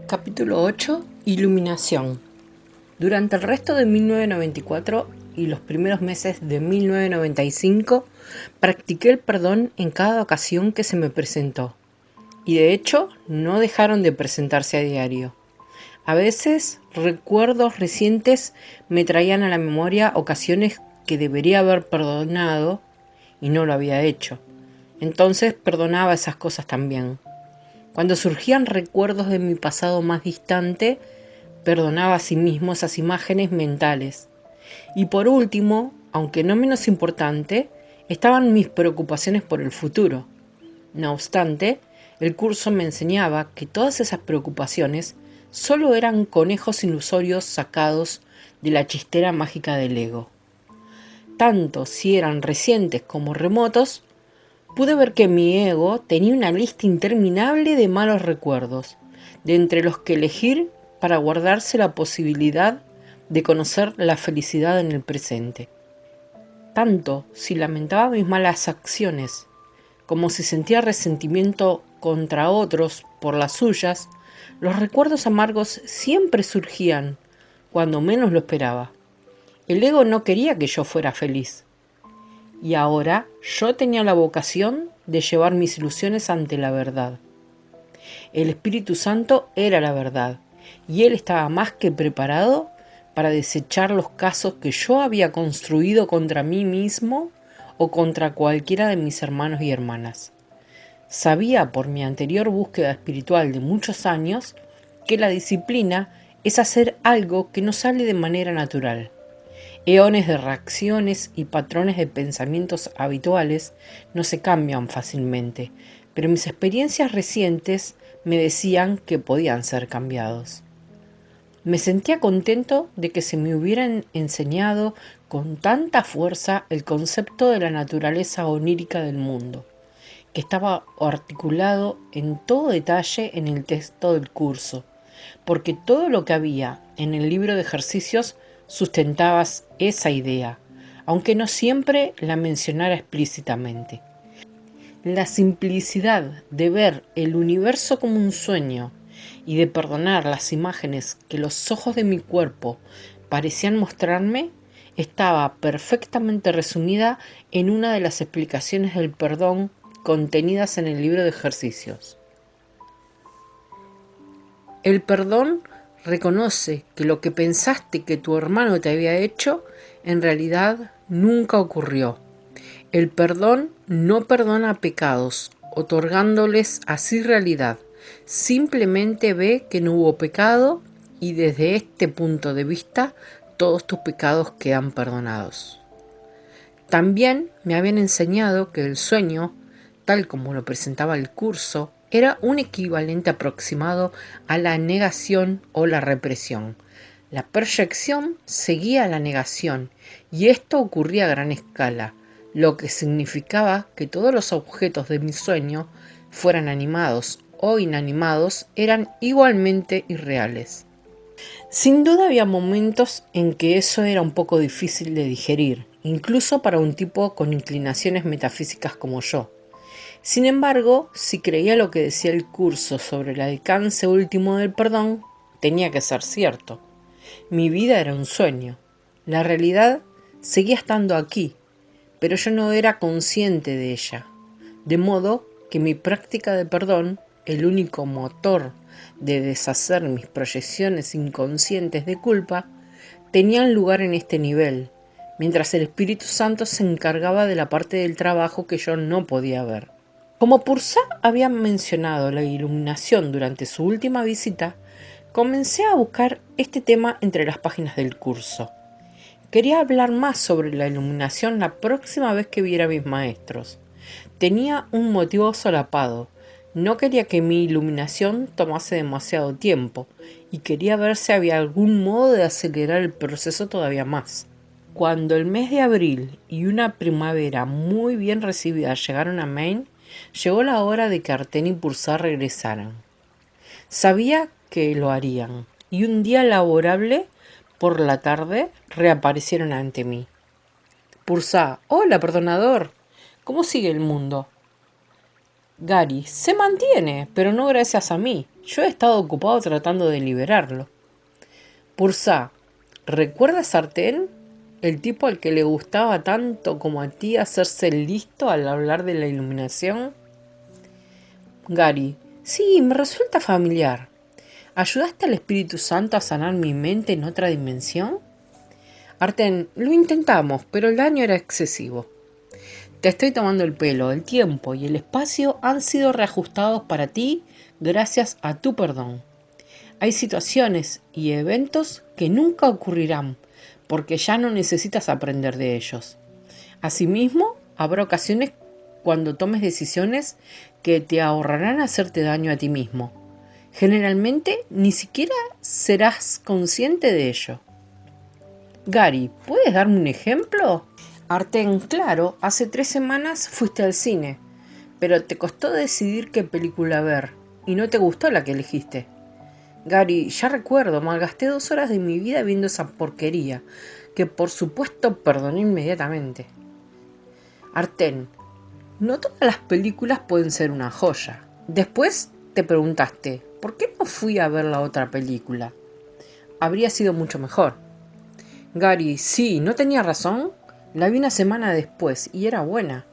Capítulo 8. Iluminación. Durante el resto de 1994 y los primeros meses de 1995, practiqué el perdón en cada ocasión que se me presentó. Y de hecho, no dejaron de presentarse a diario. A veces, recuerdos recientes me traían a la memoria ocasiones que debería haber perdonado y no lo había hecho. Entonces perdonaba esas cosas también. Cuando surgían recuerdos de mi pasado más distante, perdonaba a sí mismo esas imágenes mentales. Y por último, aunque no menos importante, estaban mis preocupaciones por el futuro. No obstante, el curso me enseñaba que todas esas preocupaciones solo eran conejos ilusorios sacados de la chistera mágica del ego. Tanto si eran recientes como remotos, pude ver que mi ego tenía una lista interminable de malos recuerdos, de entre los que elegir para guardarse la posibilidad de conocer la felicidad en el presente. Tanto si lamentaba mis malas acciones, como si sentía resentimiento contra otros por las suyas, los recuerdos amargos siempre surgían cuando menos lo esperaba. El ego no quería que yo fuera feliz. Y ahora yo tenía la vocación de llevar mis ilusiones ante la verdad. El Espíritu Santo era la verdad, y él estaba más que preparado para desechar los casos que yo había construido contra mí mismo o contra cualquiera de mis hermanos y hermanas. Sabía por mi anterior búsqueda espiritual de muchos años que la disciplina es hacer algo que no sale de manera natural. Eones de reacciones y patrones de pensamientos habituales no se cambian fácilmente, pero mis experiencias recientes me decían que podían ser cambiados. Me sentía contento de que se me hubieran enseñado con tanta fuerza el concepto de la naturaleza onírica del mundo, que estaba articulado en todo detalle en el texto del curso, porque todo lo que había en el libro de ejercicios sustentaba esa idea, aunque no siempre la mencionara explícitamente. La simplicidad de ver el universo como un sueño y de perdonar las imágenes que los ojos de mi cuerpo parecían mostrarme estaba perfectamente resumida en una de las explicaciones del perdón contenidas en el libro de ejercicios. El perdón reconoce que lo que pensaste que tu hermano te había hecho, en realidad nunca ocurrió. El perdón no perdona pecados, otorgándoles así realidad. Simplemente ve que no hubo pecado y desde este punto de vista todos tus pecados quedan perdonados. También me habían enseñado que el sueño, tal como lo presentaba el curso, era un equivalente aproximado a la negación o la represión. La proyección seguía a la negación y esto ocurría a gran escala, lo que significaba que todos los objetos de mi sueño, fueran animados o inanimados, eran igualmente irreales. Sin duda había momentos en que eso era un poco difícil de digerir, incluso para un tipo con inclinaciones metafísicas como yo. Sin embargo, si creía lo que decía el curso sobre el alcance último del perdón, tenía que ser cierto. Mi vida era un sueño. La realidad seguía estando aquí, pero yo no era consciente de ella. De modo que mi práctica de perdón, el único motor de deshacer mis proyecciones inconscientes de culpa, tenían lugar en este nivel, mientras el Espíritu Santo se encargaba de la parte del trabajo que yo no podía ver. Como Pursa había mencionado la iluminación durante su última visita, comencé a buscar este tema entre las páginas del curso. Quería hablar más sobre la iluminación la próxima vez que viera a mis maestros. Tenía un motivo solapado. No quería que mi iluminación tomase demasiado tiempo y quería ver si había algún modo de acelerar el proceso todavía más. Cuando el mes de abril y una primavera muy bien recibida llegaron a Maine, llegó la hora de que Artén y Purcell regresaran. Sabía que lo harían, y un día laborable por la tarde reaparecieron ante mí. Purcell: hola, perdonador. ¿Cómo sigue el mundo? Gary: se mantiene, pero no gracias a mí. Yo he estado ocupado tratando de liberarlo. Purcell: ¿recuerdas a Artén? El tipo al que le gustaba tanto como a ti hacerse el listo al hablar de la iluminación. Gary: sí, me resulta familiar. ¿Ayudaste al Espíritu Santo a sanar mi mente en otra dimensión? Artén: lo intentamos, pero el daño era excesivo. Te estoy tomando el pelo. El tiempo y el espacio han sido reajustados para ti gracias a tu perdón. Hay situaciones y eventos que nunca ocurrirán porque ya no necesitas aprender de ellos. Asimismo, habrá ocasiones cuando tomes decisiones que te ahorrarán hacerte daño a ti mismo. Generalmente ni siquiera serás consciente de ello. Gary: ¿puedes darme un ejemplo? Artén: claro, hace 3 semanas fuiste al cine, pero te costó decidir qué película ver, y no te gustó la que elegiste. Gary: ya recuerdo, malgasté 2 horas de mi vida viendo esa porquería, que por supuesto perdoné inmediatamente. Artén: no todas las películas pueden ser una joya. Después te preguntaste, ¿por qué no fui a ver la otra película? Habría sido mucho mejor. Gary: sí, ¿no tenía razón? La vi una semana después y era buena.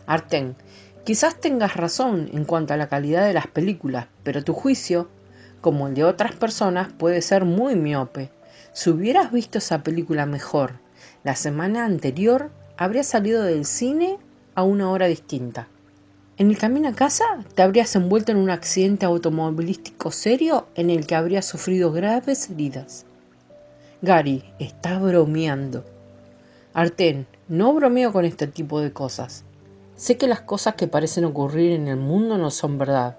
Artén: quizás tengas razón en cuanto a la calidad de las películas, pero tu juicio, como el de otras personas, puede ser muy miope. Si hubieras visto esa película mejor la semana anterior, habrías salido del cine a una hora distinta. En el camino a casa te habrías envuelto en un accidente automovilístico serio en el que habrías sufrido graves heridas. Gary: está bromeando. Artén: no bromeo con este tipo de cosas. Sé que las cosas que parecen ocurrir en el mundo no son verdad,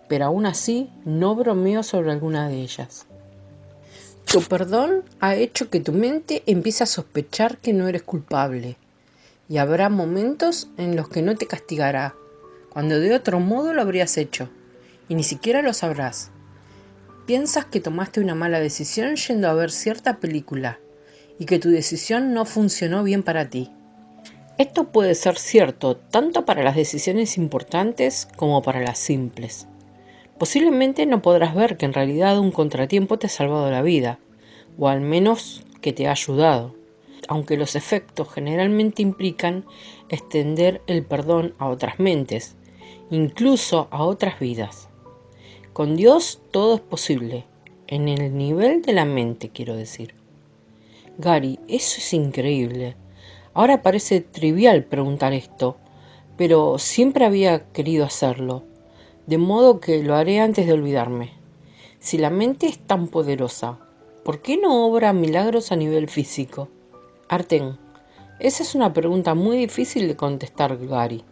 pero aún así no bromeo sobre alguna de ellas. Tu perdón ha hecho que tu mente empiece a sospechar que no eres culpable, y habrá momentos en los que no te castigará, cuando de otro modo lo habrías hecho, y ni siquiera lo sabrás. Piensas que tomaste una mala decisión yendo a ver cierta película, y que tu decisión no funcionó bien para ti. Esto puede ser cierto tanto para las decisiones importantes como para las simples. Posiblemente no podrás ver que en realidad un contratiempo te ha salvado la vida, o al menos que te ha ayudado, aunque los efectos generalmente implican extender el perdón a otras mentes, incluso a otras vidas. Con Dios todo es posible, en el nivel de la mente, quiero decir. Gary: eso es increíble. Ahora parece trivial preguntar esto, pero siempre había querido hacerlo, de modo que lo haré antes de olvidarme. Si la mente es tan poderosa, ¿por qué no obra milagros a nivel físico? Artén: esa es una pregunta muy difícil de contestar, Gary.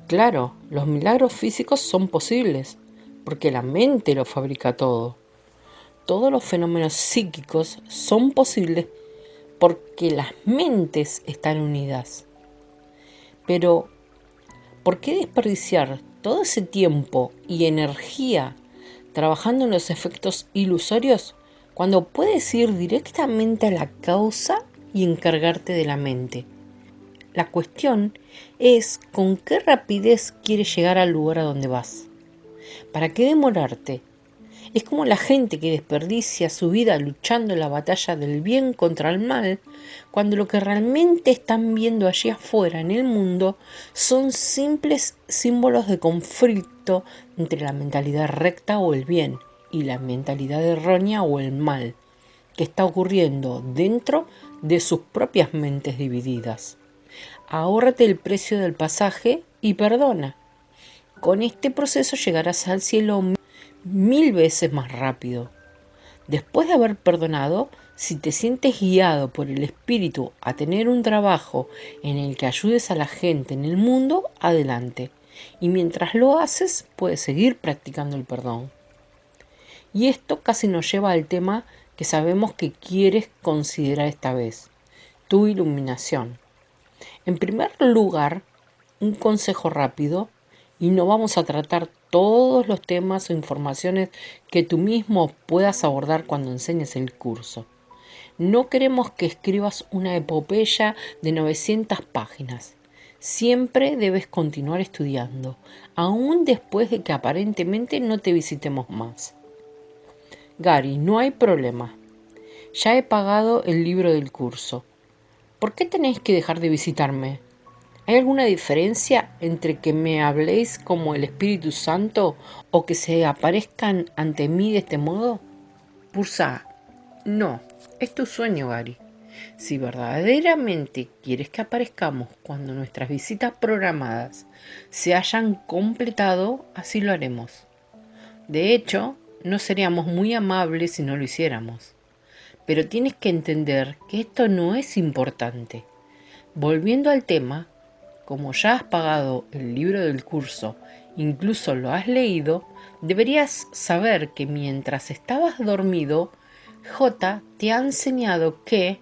Claro, los milagros físicos son posibles, porque la mente lo fabrica todo. Todos los fenómenos psíquicos son posibles porque las mentes están unidas. Pero, ¿por qué desperdiciar todo ese tiempo y energía trabajando en los efectos ilusorios cuando puedes ir directamente a la causa y encargarte de la mente? La cuestión es con qué rapidez quieres llegar al lugar a donde vas. ¿Para qué demorarte? Es como la gente que desperdicia su vida luchando en la batalla del bien contra el mal, cuando lo que realmente están viendo allí afuera en el mundo son simples símbolos de conflicto entre la mentalidad recta o el bien y la mentalidad errónea o el mal, que está ocurriendo dentro de sus propias mentes divididas. Ahórrate el precio del pasaje y perdona. Con este proceso llegarás al cielo 1000 veces más rápido. Después de haber perdonado, si te sientes guiado por el Espíritu a tener un trabajo en el que ayudes a la gente en el mundo, adelante. Y mientras lo haces, puedes seguir practicando el perdón. Y esto casi nos lleva al tema que sabemos que quieres considerar esta vez. tu iluminación. En primer lugar, un consejo rápido, y no vamos a tratar todos los temas o informaciones que tú mismo puedas abordar cuando enseñes el curso. No queremos que escribas una epopeya de 900 páginas. Siempre debes continuar estudiando, aún después de que aparentemente no te visitemos más. Gary, no hay problema. Ya he pagado el libro del curso. ¿Por qué tenéis que dejar de visitarme? ¿Hay alguna diferencia entre que me habléis como el Espíritu Santo o que se aparezcan ante mí de este modo? Pursa, no, es tu sueño, Gary. Si verdaderamente quieres que aparezcamos cuando nuestras visitas programadas se hayan completado, así lo haremos. De hecho, no seríamos muy amables si no lo hiciéramos. Pero tienes que entender que esto no es importante. Volviendo al tema, como ya has pagado el libro del curso, incluso lo has leído, deberías saber que mientras estabas dormido, J te ha enseñado que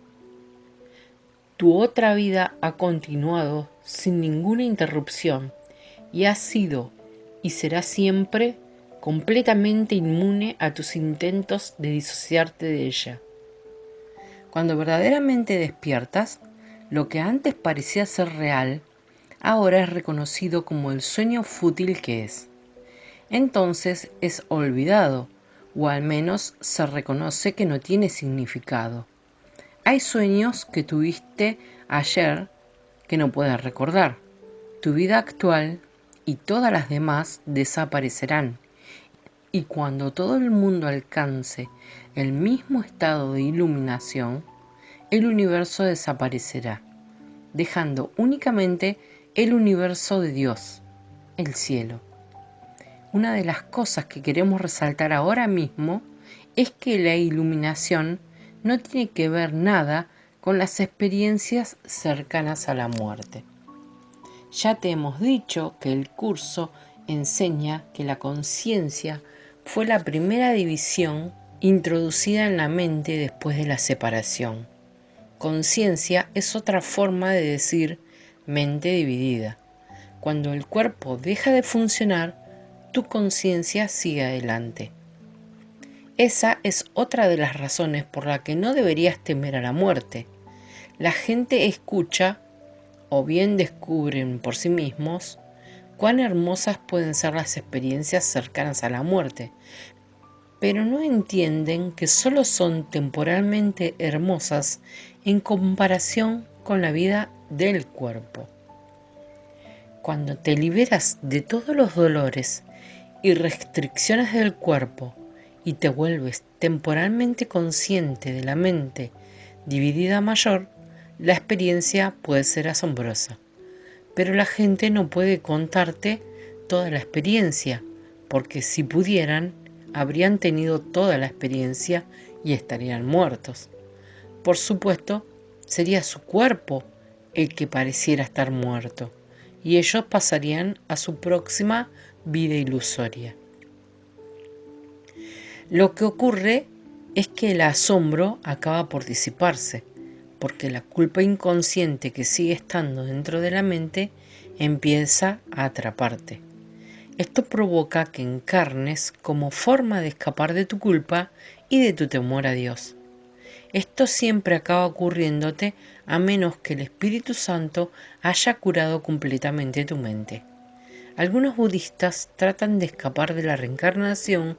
tu otra vida ha continuado sin ninguna interrupción y has sido y serás siempre completamente inmune a tus intentos de disociarte de ella. Cuando verdaderamente despiertas, lo que antes parecía ser real, ahora es reconocido como el sueño fútil que es. Entonces es olvidado, o al menos se reconoce que no tiene significado. Hay sueños que tuviste ayer que no puedes recordar. Tu vida actual y todas las demás desaparecerán. Y cuando todo el mundo alcance el mismo estado de iluminación, el universo desaparecerá, dejando únicamente el universo de Dios, el cielo. Una de las cosas que queremos resaltar ahora mismo es que la iluminación no tiene que ver nada con las experiencias cercanas a la muerte. Ya te hemos dicho que el curso enseña que la conciencia fue la primera división introducida en la mente después de la separación. Conciencia es otra forma de decir mente dividida. Cuando el cuerpo deja de funcionar, tu conciencia sigue adelante. Esa es otra de las razones por la que no deberías temer a la muerte. La gente escucha, o bien descubren por sí mismos, cuán hermosas pueden ser las experiencias cercanas a la muerte, pero no entienden que solo son temporalmente hermosas en comparación con la vida del cuerpo. Cuando te liberas de todos los dolores y restricciones del cuerpo y te vuelves temporalmente consciente de la mente dividida mayor, la experiencia puede ser asombrosa. Pero la gente no puede contarte toda la experiencia, porque si pudieran, habrían tenido toda la experiencia y estarían muertos. Por supuesto, sería su cuerpo el que pareciera estar muerto, y ellos pasarían a su próxima vida ilusoria. Lo que ocurre es que el asombro acaba por disiparse, porque la culpa inconsciente que sigue estando dentro de la mente empieza a atraparte. Esto provoca que encarnes como forma de escapar de tu culpa y de tu temor a Dios. Esto siempre acaba ocurriéndote a menos que el Espíritu Santo haya curado completamente tu mente. Algunos budistas tratan de escapar de la reencarnación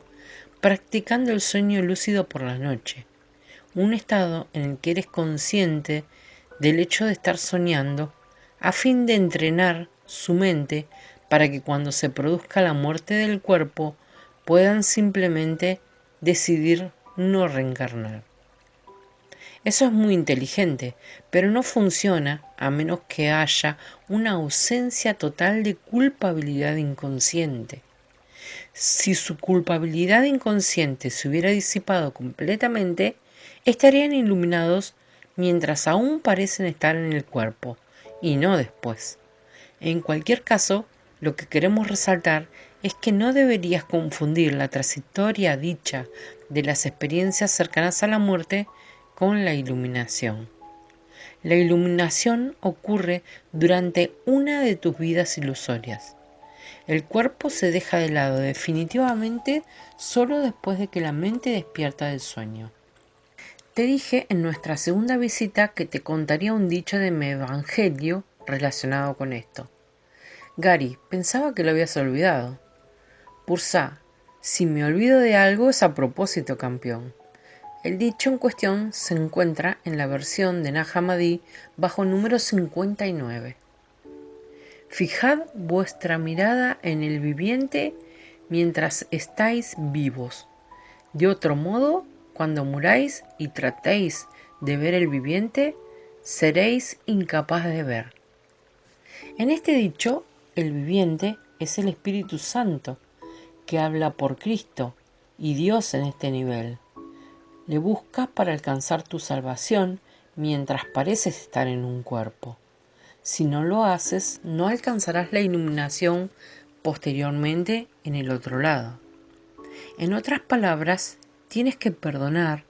practicando el sueño lúcido por la noche, un estado en el que eres consciente del hecho de estar soñando a fin de entrenar su mente para que cuando se produzca la muerte del cuerpo puedan simplemente decidir no reencarnar. Eso es muy inteligente, pero no funciona a menos que haya una ausencia total de culpabilidad inconsciente. Si su culpabilidad inconsciente se hubiera disipado completamente, estarían iluminados mientras aún parecen estar en el cuerpo, y no después. En cualquier caso, lo que queremos resaltar es que no deberías confundir la trayectoria dicha de las experiencias cercanas a la muerte con la iluminación. La iluminación ocurre durante una de tus vidas ilusorias. El cuerpo se deja de lado definitivamente solo después de que la mente despierta del sueño. Te dije en nuestra segunda visita que te contaría un dicho de mi evangelio relacionado con esto. Gary, pensaba que lo habías olvidado. Pursa, si me olvido de algo es a propósito, campeón. El dicho en cuestión se encuentra en la versión de Nag Hammadi bajo número 59. Fijad vuestra mirada en el viviente mientras estáis vivos. De otro modo, cuando muráis y tratéis de ver el viviente, seréis incapaz de ver. En este dicho, el viviente es el Espíritu Santo, que habla por Cristo y Dios en este nivel. Le buscas para alcanzar tu salvación mientras pareces estar en un cuerpo. Si no lo haces, no alcanzarás la iluminación posteriormente en el otro lado. En otras palabras, tienes que perdonar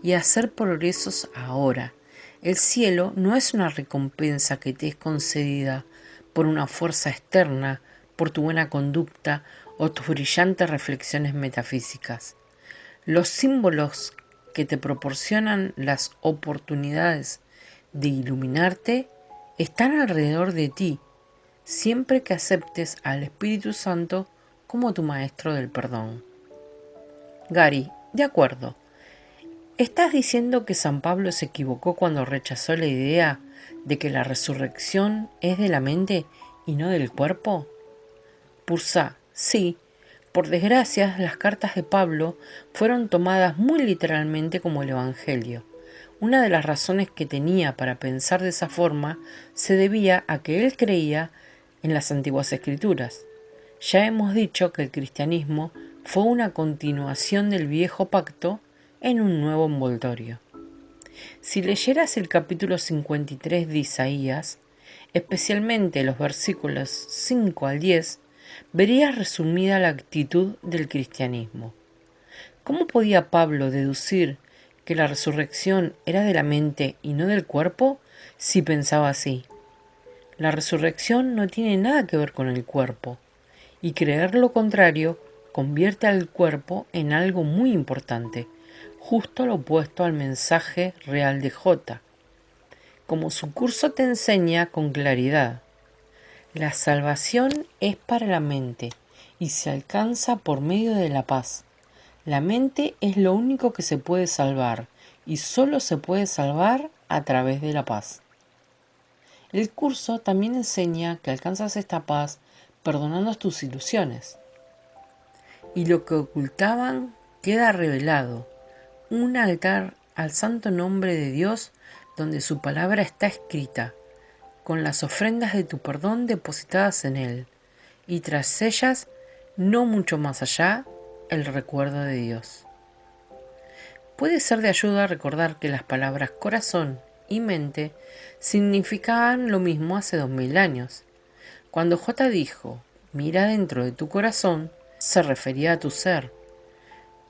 y hacer progresos ahora. El cielo no es una recompensa que te es concedida por una fuerza externa, por tu buena conducta o tus brillantes reflexiones metafísicas. Los símbolos que te proporcionan las oportunidades de iluminarte están alrededor de ti, siempre que aceptes al Espíritu Santo como tu maestro del perdón. Gary, de acuerdo. ¿Estás diciendo que San Pablo se equivocó cuando rechazó la idea de que la resurrección es de la mente y no del cuerpo? Pursa, sí. Por desgracia, las cartas de Pablo fueron tomadas muy literalmente como el Evangelio. Una de las razones que tenía para pensar de esa forma se debía a que él creía en las antiguas escrituras. Ya hemos dicho que el cristianismo fue una continuación del viejo pacto en un nuevo envoltorio. Si leyeras el capítulo 53 de Isaías, especialmente los versículos 5 al 10, verías resumida la actitud del cristianismo. ¿Cómo podía Pablo deducir que la resurrección era de la mente y no del cuerpo si pensaba así? La resurrección no tiene nada que ver con el cuerpo, y creer lo contrario convierte al cuerpo en algo muy importante, justo lo opuesto al mensaje real de J. Como su curso te enseña con claridad, la salvación es para la mente y se alcanza por medio de la paz. La mente es lo único que se puede salvar y solo se puede salvar a través de la paz. El curso también enseña que alcanzas esta paz perdonando tus ilusiones. Y lo que ocultaban queda revelado, un altar al santo nombre de Dios donde su palabra está escrita, con las ofrendas de tu perdón depositadas en él, y tras ellas, no mucho más allá, el recuerdo de Dios. Puede ser de ayuda recordar que las palabras corazón y mente significaban lo mismo hace 2000 años. Cuando J dijo, mira dentro de tu corazón, se refería a tu ser,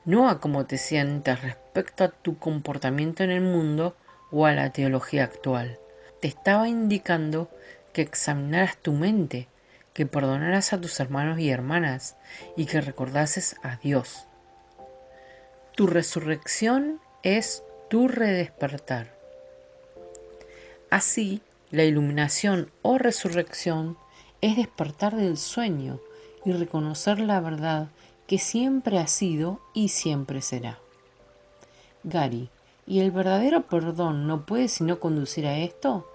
no a cómo te sientes respecto a tu comportamiento en el mundo o a la teología actual. Te estaba indicando que examinaras tu mente, que perdonaras a tus hermanos y hermanas y que recordases a Dios. Tu resurrección es tu redespertar. Así, la iluminación o resurrección es despertar del sueño y reconocer la verdad que siempre ha sido y siempre será. Gary, ¿y el verdadero perdón no puede sino conducir a esto?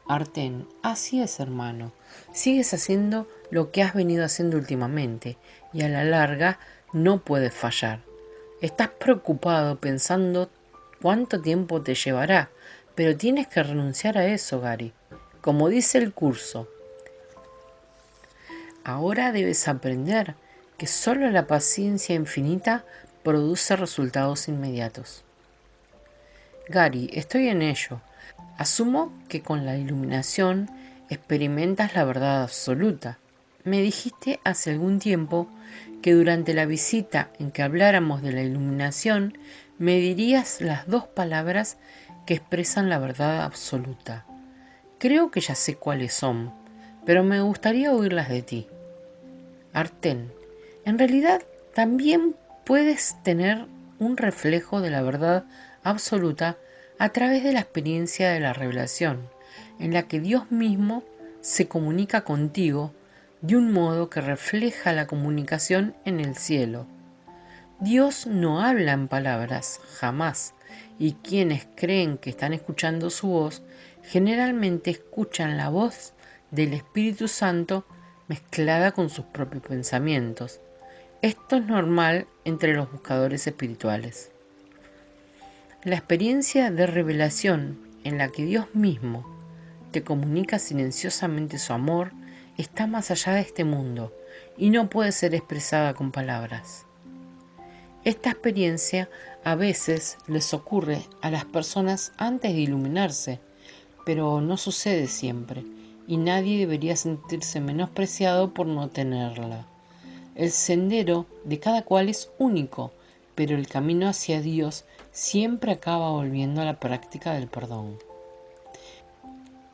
Arten, así es, hermano. Sigues haciendo lo que has venido haciendo últimamente y a la larga no puedes fallar. Estás preocupado pensando cuánto tiempo te llevará, pero tienes que renunciar a eso, Gary. Como dice el curso, ahora debes aprender que solo la paciencia infinita produce resultados inmediatos. Gary, estoy en ello. Asumo que con la iluminación experimentas la verdad absoluta. Me dijiste hace algún tiempo que durante la visita en que habláramos de la iluminación me dirías las dos palabras que expresan la verdad absoluta. Creo que ya sé cuáles son, pero me gustaría oírlas de ti. Artén, en realidad también puedes tener un reflejo de la verdad absoluta a través de la experiencia de la revelación, en la que Dios mismo se comunica contigo de un modo que refleja la comunicación en el cielo. Dios no habla en palabras, jamás, y quienes creen que están escuchando su voz, generalmente escuchan la voz del Espíritu Santo mezclada con sus propios pensamientos. Esto es normal entre los buscadores espirituales. La experiencia de revelación en la que Dios mismo te comunica silenciosamente su amor está más allá de este mundo y no puede ser expresada con palabras. Esta experiencia a veces les ocurre a las personas antes de iluminarse, pero no sucede siempre, y nadie debería sentirse menospreciado por no tenerla. El sendero de cada cual es único, pero el camino hacia Dios siempre acaba volviendo a la práctica del perdón.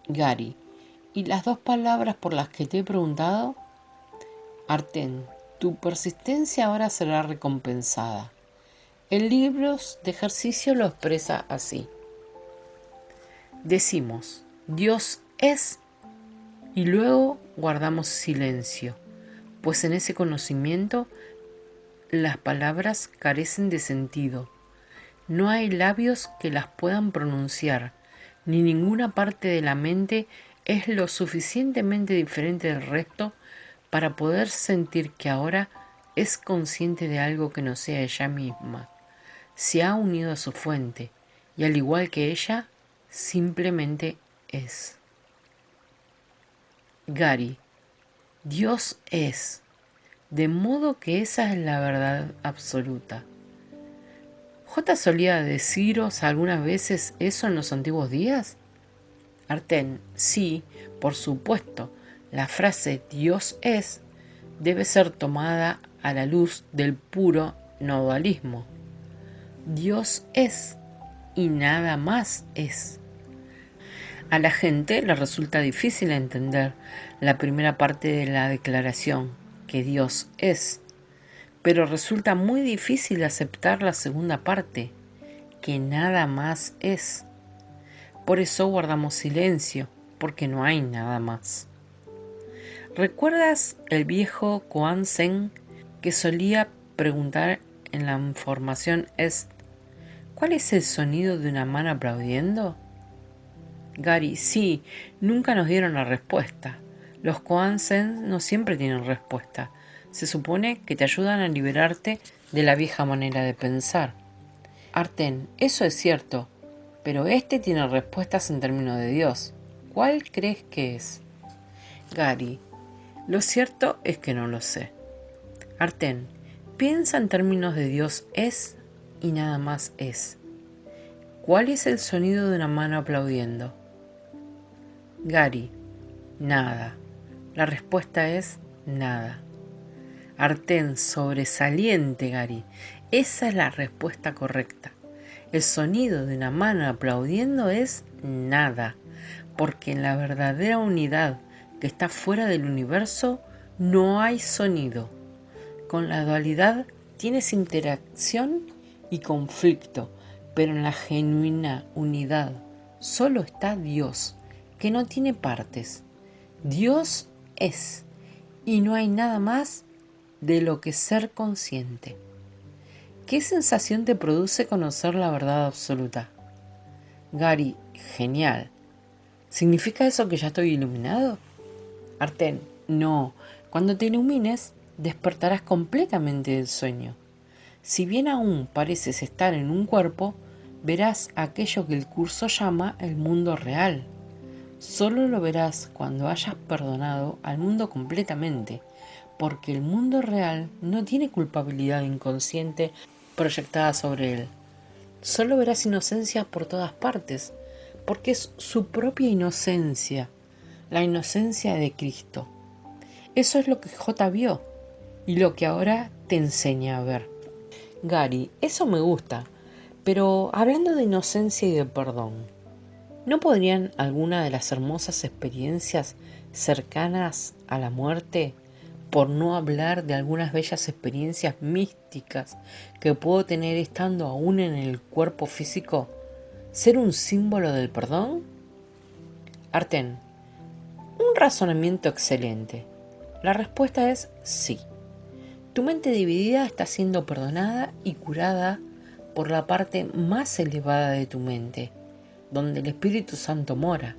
Gary, ¿y las dos palabras por las que te he preguntado? Artén, tu persistencia ahora será recompensada. El libro de ejercicio lo expresa así. Decimos, Dios es, y luego guardamos silencio, pues en ese conocimiento las palabras carecen de sentido. No hay labios que las puedan pronunciar, ni ninguna parte de la mente es lo suficientemente diferente del resto para poder sentir que ahora es consciente de algo que no sea ella misma. Se ha unido a su fuente y al igual que ella, simplemente es. Gary, Dios es, de modo que esa es la verdad absoluta. ¿J solía deciros algunas veces eso en los antiguos días? Artén, sí, por supuesto, la frase Dios es debe ser tomada a la luz del puro no dualismo. Dios es y nada más es. A la gente le resulta difícil entender la primera parte de la declaración, que Dios es, pero resulta muy difícil aceptar la segunda parte, que nada más es. Por eso guardamos silencio, porque no hay nada más. ¿Recuerdas el viejo Koan Sen que solía preguntar en la información ¿cuál es el sonido de una mano aplaudiendo? Gary, sí, nunca nos dieron la respuesta. Los Koan Sen no siempre tienen respuesta. Se supone que te ayudan a liberarte de la vieja manera de pensar. Artén, eso es cierto, pero este tiene respuestas en términos de Dios. ¿Cuál crees que es? Gary, lo cierto es que no lo sé. Artén, piensa en términos de Dios es y nada más es. ¿Cuál es el sonido de una mano aplaudiendo? Gary, nada. La respuesta es nada. Artén, sobresaliente, Gary. Esa es la respuesta correcta. El sonido de una mano aplaudiendo es nada, porque en la verdadera unidad que está fuera del universo no hay sonido. Con la dualidad tienes interacción y conflicto, pero en la genuina unidad solo está Dios, que no tiene partes. Dios es, y no hay nada más de lo que ser consciente. ¿Qué sensación te produce conocer la verdad absoluta? Gary, genial. ¿Significa eso que ya estoy iluminado? Artén, no. Cuando te ilumines, despertarás completamente del sueño. Si bien aún pareces estar en un cuerpo, verás aquello que el curso llama el mundo real. Solo lo verás cuando hayas perdonado al mundo completamente, porque el mundo real no tiene culpabilidad inconsciente proyectada sobre él. Solo verás inocencia por todas partes, porque es su propia inocencia, la inocencia de Cristo. Eso es lo que J vio y lo que ahora te enseña a ver. Gary, eso me gusta, Pero hablando de inocencia y de perdón, ¿no podrían alguna de las hermosas experiencias cercanas a la muerte, por no hablar de algunas bellas experiencias místicas que puedo tener estando aún en el cuerpo físico, ser un símbolo del perdón? Arten, un razonamiento excelente. La respuesta es sí. Tu mente dividida está siendo perdonada y curada por la parte más elevada de tu mente, donde el Espíritu Santo mora.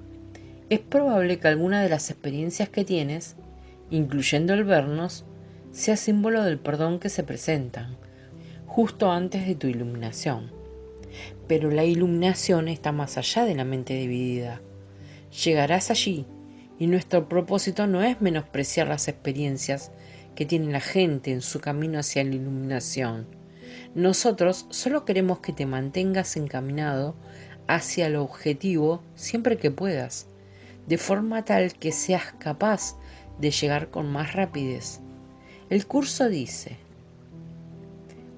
Es probable que alguna de las experiencias que tienes, incluyendo el vernos, sea símbolo del perdón que se presentan, justo antes de tu iluminación. Pero la iluminación está más allá de la mente dividida. Llegarás allí, y nuestro propósito no es menospreciar las experiencias que tiene la gente en su camino hacia la iluminación. Nosotros solo queremos que te mantengas encaminado hacia el objetivo siempre que puedas, de forma tal que seas capaz de llegar con más rapidez. El curso dice: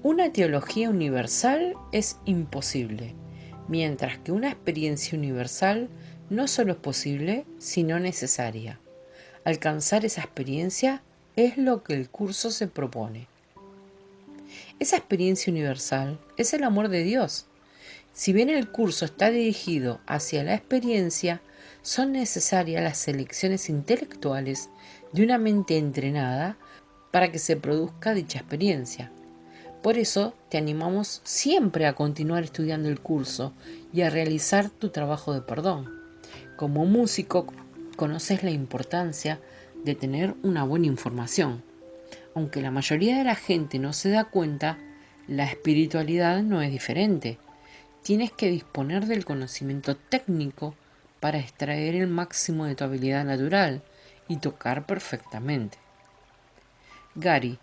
una teología universal es imposible, mientras que una experiencia universal no solo es posible, sino necesaria. Alcanzar esa experiencia es lo que el curso se propone. Esa experiencia universal es el amor de Dios. Si bien el curso está dirigido hacia la experiencia, son necesarias las elecciones intelectuales de una mente entrenada para que se produzca dicha experiencia. Por eso te animamos siempre a continuar estudiando el curso y a realizar tu trabajo de perdón. Como músico, conoces la importancia de tener una buena información. Aunque la mayoría de la gente no se da cuenta, la espiritualidad no es diferente. Tienes que disponer del conocimiento técnico para extraer el máximo de tu habilidad natural y tocar perfectamente. Gary,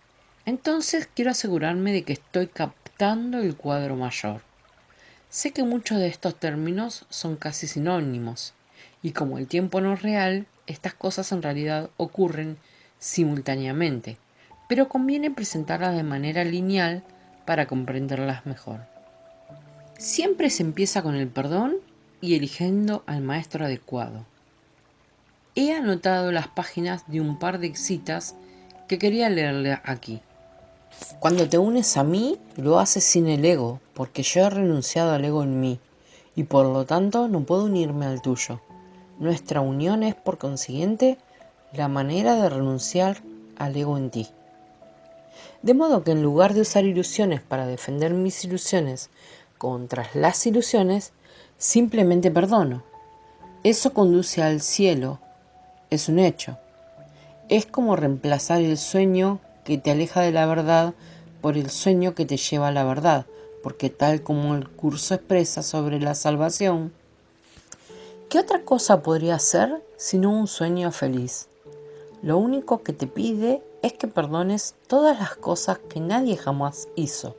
entonces quiero asegurarme de que estoy captando el cuadro mayor. Sé que muchos de estos términos son casi sinónimos, y como el tiempo no es real, estas cosas en realidad ocurren simultáneamente, pero conviene presentarlas de manera lineal para comprenderlas mejor. Siempre se empieza con el perdón y eligiendo al maestro adecuado. He anotado las páginas de un par de citas que quería leerle aquí. Cuando te unes a mí, lo haces sin el ego, porque yo he renunciado al ego en mí, y por lo tanto no puedo unirme al tuyo. Nuestra unión es, por consiguiente, la manera de renunciar al ego en ti. De modo que en lugar de usar ilusiones para defender mis ilusiones contra las ilusiones, simplemente perdono. Eso conduce al cielo, es un hecho. Es como reemplazar el sueño que te aleja de la verdad por el sueño que te lleva a la verdad, porque tal como el curso expresa sobre la salvación, ¿qué otra cosa podría ser sino un sueño feliz? Lo único que te pide es que perdones todas las cosas que nadie jamás hizo,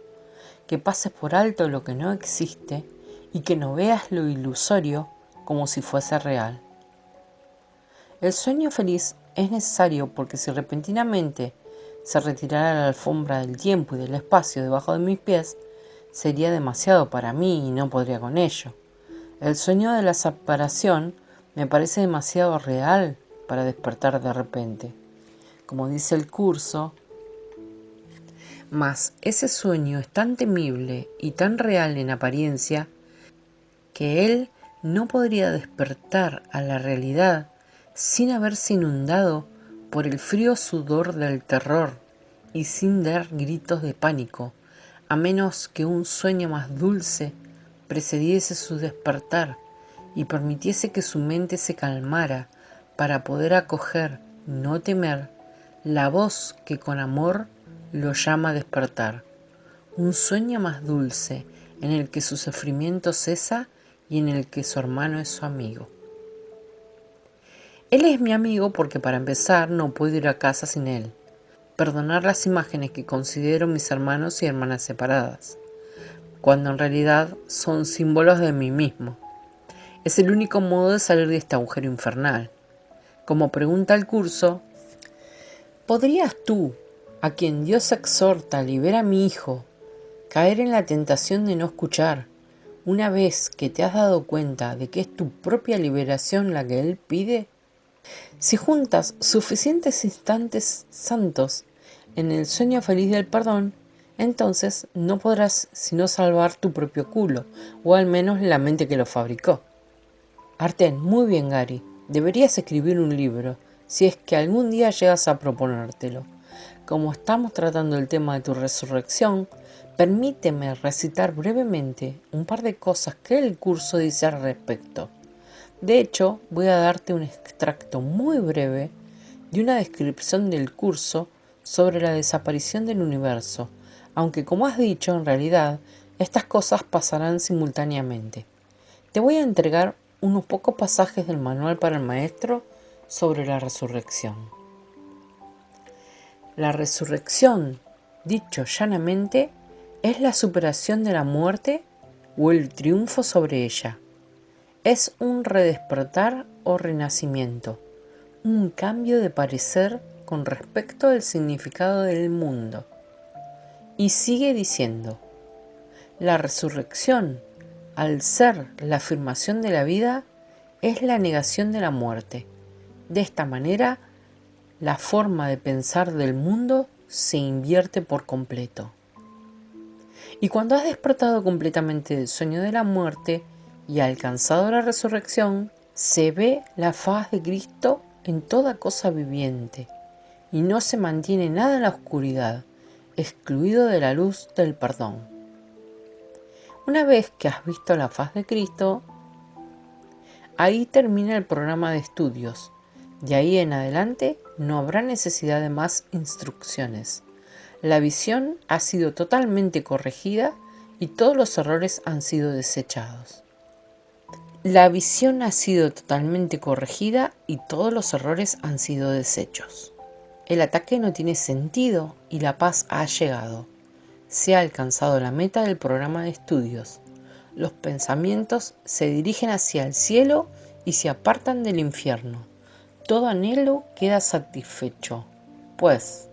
que pases por alto lo que no existe y que no veas lo ilusorio como si fuese real. El sueño feliz es necesario porque si repentinamente se retirara la alfombra del tiempo y del espacio debajo de mis pies, sería demasiado para mí y no podría con ello. El sueño de la separación me parece demasiado real para despertar de repente. Como dice el curso, mas ese sueño es tan temible y tan real en apariencia que él no podría despertar a la realidad sin haberse inundado por el frío sudor del terror y sin dar gritos de pánico, a menos que un sueño más dulce precediese su despertar y permitiese que su mente se calmara para poder acoger, no temer, la voz que con amor lo llama a despertar. Un sueño más dulce en el que su sufrimiento cesa y en el que su hermano es su amigo. Él es mi amigo porque para empezar no puedo ir a casa sin él. Perdonar las imágenes que considero mis hermanos y hermanas separadas, cuando en realidad son símbolos de mí mismo. Es el único modo de salir de este agujero infernal. Como pregunta el curso, ¿podrías tú, a quien Dios exhorta a liberar a mi hijo, caer en la tentación de no escuchar Una vez que te has dado cuenta de que es tu propia liberación la que Él pide, si juntas suficientes instantes santos en el sueño feliz del perdón, entonces no podrás sino salvar tu propio culo, o al menos la mente que lo fabricó. Arten, muy bien, Gary. Deberías escribir un libro, si es que algún día llegas a proponértelo. Como estamos tratando el tema de tu resurrección, permíteme recitar brevemente un par de cosas que el curso dice al respecto. De hecho, voy a darte un extracto muy breve de una descripción del curso sobre la desaparición del universo, aunque como has dicho, en realidad, estas cosas pasarán simultáneamente. Te voy a entregar unos pocos pasajes del manual para el maestro sobre la resurrección. La resurrección, dicho llanamente, es la superación de la muerte o el triunfo sobre ella. Es un redespertar o renacimiento, un cambio de parecer con respecto al significado del mundo. Y sigue diciendo, la resurrección, al ser la afirmación de la vida, es la negación de la muerte. De esta manera, la forma de pensar del mundo se invierte por completo. Y cuando has despertado completamente del sueño de la muerte y alcanzado la resurrección, se ve la faz de Cristo en toda cosa viviente, y no se mantiene nada en la oscuridad, excluido de la luz del perdón. Una vez que has visto la faz de Cristo, ahí termina el programa de estudios. De ahí en adelante no habrá necesidad de más instrucciones. La visión ha sido totalmente corregida y todos los errores han sido desechados. La visión ha sido totalmente corregida y todos los errores han sido deshechos. El ataque no tiene sentido y la paz ha llegado. Se ha alcanzado la meta del programa de estudios. Los pensamientos se dirigen hacia el cielo y se apartan del infierno. Todo anhelo queda satisfecho. Pues,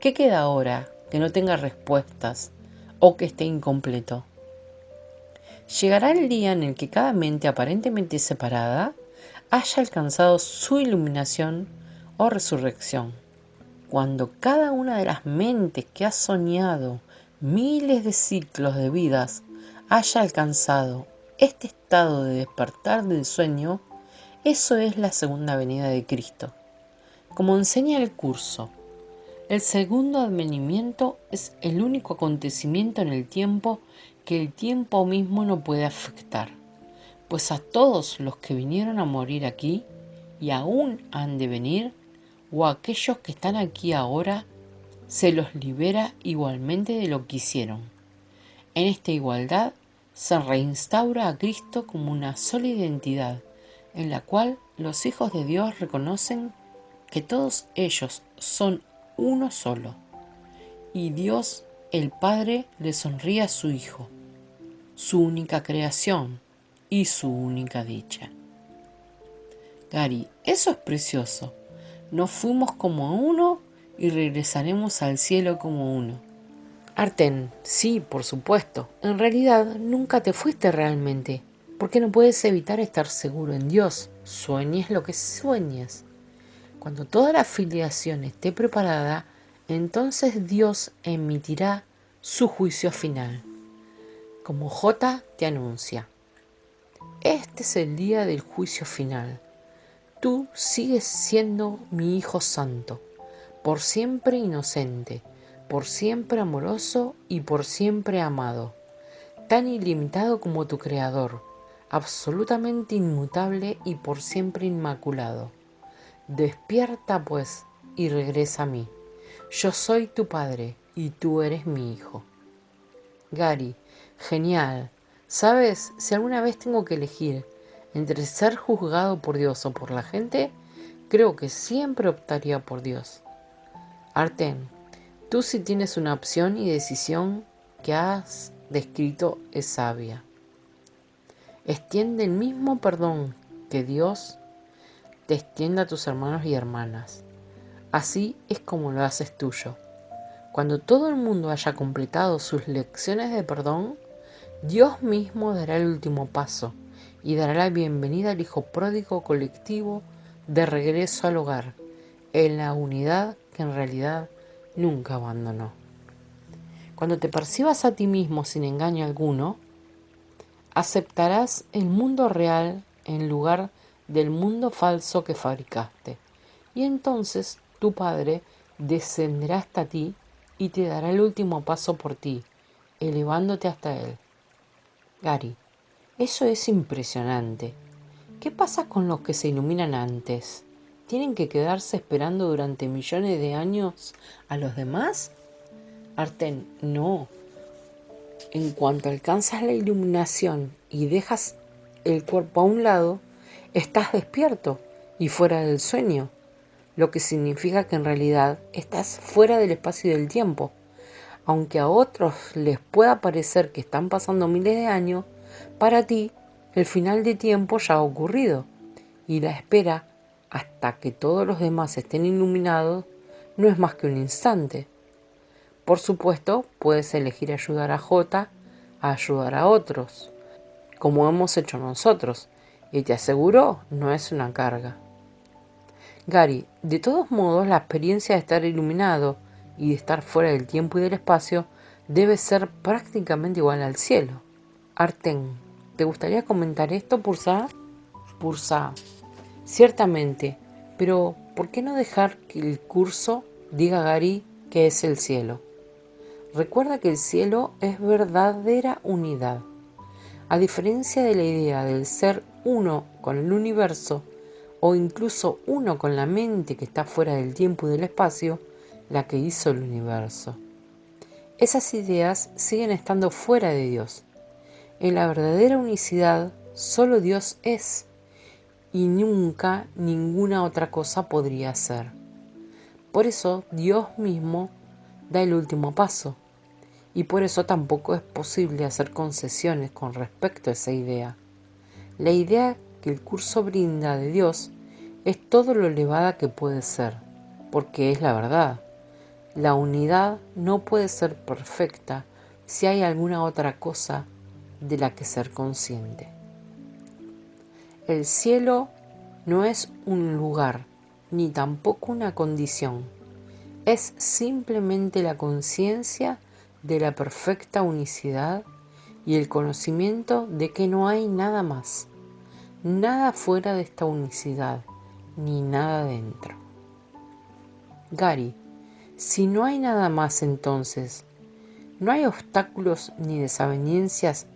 ¿qué queda ahora que no tenga respuestas o que esté incompleto? Llegará el día en el que cada mente aparentemente separada haya alcanzado su iluminación o resurrección. Cuando cada una de las mentes que ha soñado miles de ciclos de vidas haya alcanzado este estado de despertar del sueño, eso es la segunda venida de Cristo. Como enseña el curso, el segundo advenimiento es el único acontecimiento en el tiempo que el tiempo mismo no puede afectar, pues a todos los que vinieron a morir aquí y aún han de venir, o a aquellos que están aquí ahora, se los libera igualmente de lo que hicieron. En esta igualdad se reinstaura a Cristo como una sola identidad, en la cual los hijos de Dios reconocen que todos ellos son uno solo, y Dios el Padre le sonríe a su Hijo, su única creación y su única dicha. Gary, eso es precioso. Nos fuimos como uno y regresaremos al cielo como uno. Arten, sí, por supuesto. En realidad nunca te fuiste realmente, porque no puedes evitar estar seguro en Dios. Sueñes lo que sueñes. Cuando toda la filiación esté preparada, entonces Dios emitirá su juicio final. Como J te anuncia, este es el día del juicio final. Tú sigues siendo mi Hijo Santo, por siempre inocente, por siempre amoroso y por siempre amado, tan ilimitado como tu Creador, absolutamente inmutable y por siempre inmaculado. Despierta pues y regresa a mí. Yo soy tu Padre y tú eres mi Hijo. Gary, genial. ¿Sabes? Si alguna vez tengo que elegir entre ser juzgado por Dios o por la gente, creo que siempre optaría por Dios. Arten, tú sí tienes una opción y decisión que has descrito es sabia. Extiende el mismo perdón que Dios te extienda a tus hermanos y hermanas. Así es como lo haces tuyo. Cuando todo el mundo haya completado sus lecciones de perdón, Dios mismo dará el último paso y dará la bienvenida al hijo pródigo colectivo de regreso al hogar, en la unidad que en realidad nunca abandonó. Cuando te percibas a ti mismo sin engaño alguno, aceptarás el mundo real en lugar del mundo falso que fabricaste. Y entonces tu Padre descenderá hasta ti y te dará el último paso por ti, elevándote hasta Él. Gary, eso es impresionante. ¿Qué pasa con los que se iluminan antes? ¿Tienen que quedarse esperando durante millones de años a los demás? Arten, no. En cuanto alcanzas la iluminación y dejas el cuerpo a un lado, estás despierto y fuera del sueño, lo que significa que en realidad estás fuera del espacio y del tiempo. Aunque a otros les pueda parecer que están pasando miles de años, para ti el final de tiempo ya ha ocurrido y la espera hasta que todos los demás estén iluminados no es más que un instante. Por supuesto, puedes elegir ayudar a J a ayudar a otros, como hemos hecho nosotros, y te aseguro, no es una carga. Gary, de todos modos, la experiencia de estar iluminado y de estar fuera del tiempo y del espacio debe ser prácticamente igual al cielo. Arten, ¿te gustaría comentar esto, Pursa? Pursa, ciertamente, pero ¿por qué no dejar que el curso diga a Gary que es el cielo? Recuerda que el cielo es verdadera unidad. A diferencia de la idea del ser uno con el universo, o incluso uno con la mente que está fuera del tiempo y del espacio, la que hizo el universo. Esas ideas siguen estando fuera de Dios. En la verdadera unicidad, solo Dios es, y nunca ninguna otra cosa podría ser. Por eso Dios mismo da el último paso, y por eso tampoco es posible hacer concesiones con respecto a esa idea. La idea que el curso brinda de Dios es todo lo elevada que puede ser, porque es la verdad. La unidad no puede ser perfecta si hay alguna otra cosa de la que ser consciente. El cielo no es un lugar, ni tampoco una condición. Es simplemente la conciencia de la perfecta unicidad y el conocimiento de que no hay nada más, nada fuera de esta unicidad, ni nada dentro. Gary, si no hay nada más entonces, ¿no hay obstáculos ni desavenencias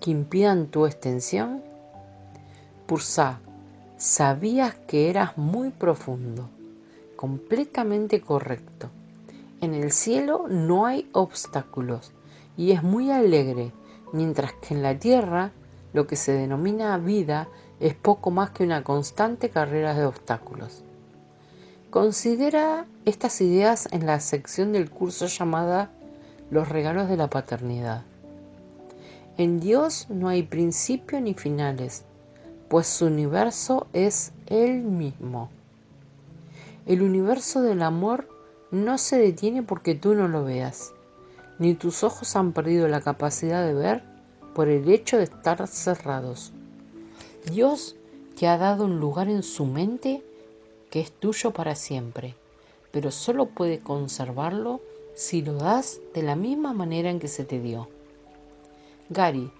que impidan tu extensión? Pursa, sabías que eras muy profundo, completamente correcto. En el cielo no hay obstáculos y es muy alegre, mientras que en la tierra lo que se denomina vida es poco más que una constante carrera de obstáculos. Considera estas ideas en la sección del curso llamada Los regalos de la paternidad. En Dios no hay principio ni finales, pues su universo es Él mismo. El universo del amor no se detiene porque tú no lo veas, ni tus ojos han perdido la capacidad de ver por el hecho de estar cerrados. Dios te ha dado un lugar en su mente que es tuyo para siempre, pero solo puedes conservarlo si lo das de la misma manera en que se te dio. Gary,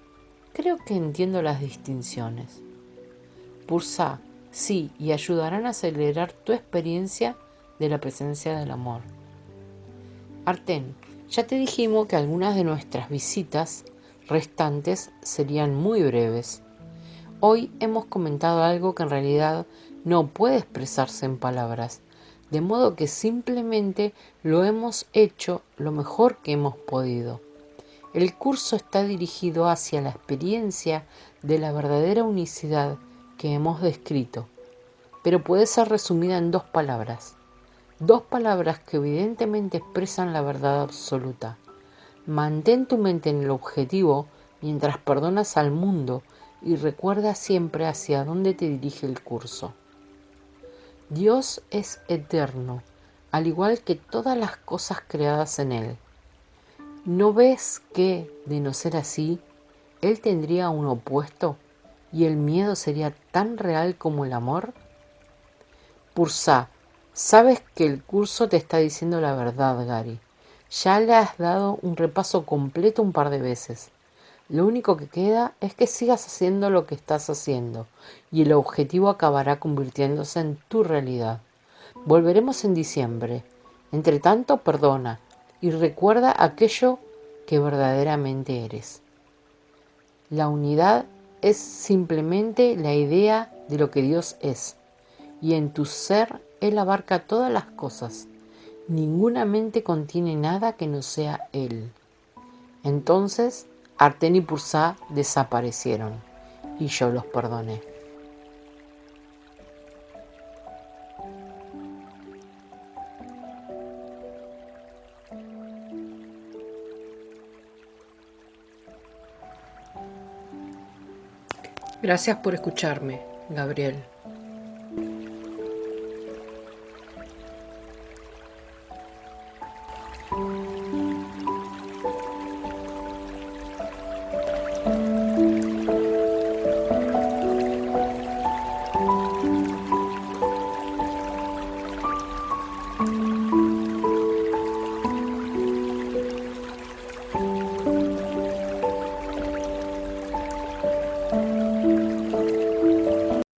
creo que entiendo las distinciones. Pursa, sí, y ayudarán a acelerar tu experiencia de la presencia del amor. Arten, ya te dijimos que algunas de nuestras visitas restantes serían muy breves. Hoy hemos comentado algo que en realidad no puede expresarse en palabras, de modo que simplemente lo hemos hecho lo mejor que hemos podido. El curso está dirigido hacia la experiencia de la verdadera unicidad que hemos descrito, pero puede ser resumida en dos palabras que evidentemente expresan la verdad absoluta. Mantén tu mente en el objetivo mientras perdonas al mundo y recuerda siempre hacia dónde te dirige el curso. Dios es eterno, al igual que todas las cosas creadas en Él. ¿No ves que, de no ser así, ¿él tendría un opuesto y el miedo sería tan real como el amor? Pursa, sabes que el curso te está diciendo la verdad, Gary. Ya le has dado un repaso completo un par de veces. Lo único que queda es que sigas haciendo lo que estás haciendo y el objetivo acabará convirtiéndose en tu realidad. Volveremos en diciembre. Entre tanto, perdona y recuerda aquello que verdaderamente eres. La unidad es simplemente la idea de lo que Dios es, y en tu ser Él abarca todas las cosas. Ninguna mente contiene nada que no sea Él. Entonces, Arten y Pursa desaparecieron, y yo los perdoné. Gracias por escucharme, Gabriel.